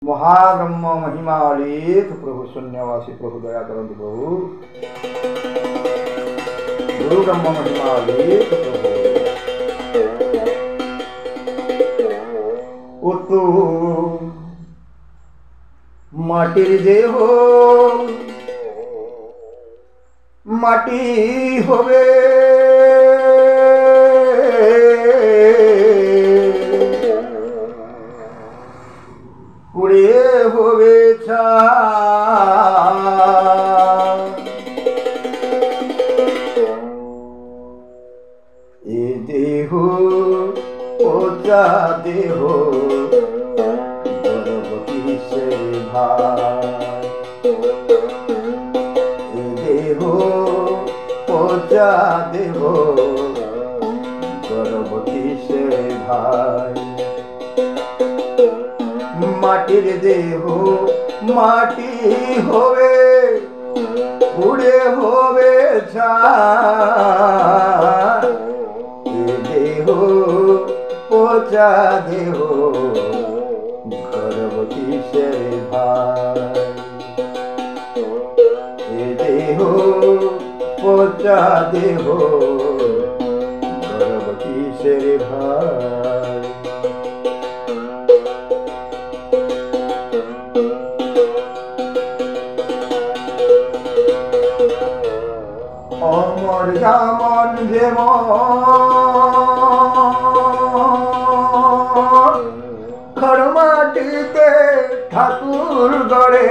महाब्रह्म महिमा अलेख प्रभु शून्यवासी प्रभु दया करंतु प्रभु गुरु ब्रह्म महिमा अलेख प्रभु उतु माटिर देह माटी होवे पुड़े होवे छा ए देह पोचा देह गर्भवती से भाई ए देह पोचा देह गर्भवती से भाई माटिर देह माटी होवे पुड़े होवे छा देह पोचा देह गर्भवती से भाई देह पोचा देह गर्भवती से भाई অমর যেমন যেমন খড়মাটিতে ঠাকুর গড়ে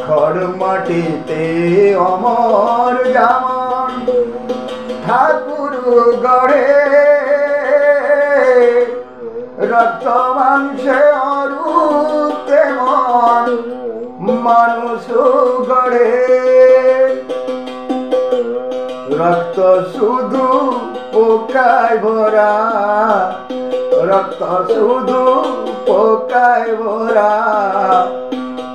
খড়মাটিতে অমর যেমন ঠাকুর গড়ে রক্ত মাংসে অরূপ তেমন মানুষ গড়ে রক্ত শুধু পোকায় ভরা রক্ত শুধু পোকায় ভরা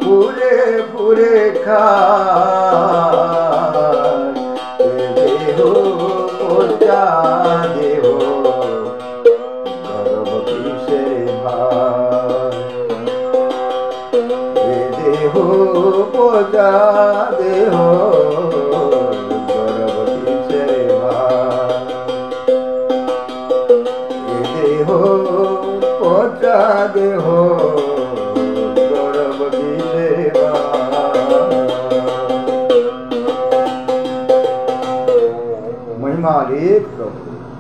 পুরে পুরে খায় দেহ পোচা দেহ देह पोचा देह गर्भवती से देह पोचा देह गर्भवती से महिमा लेख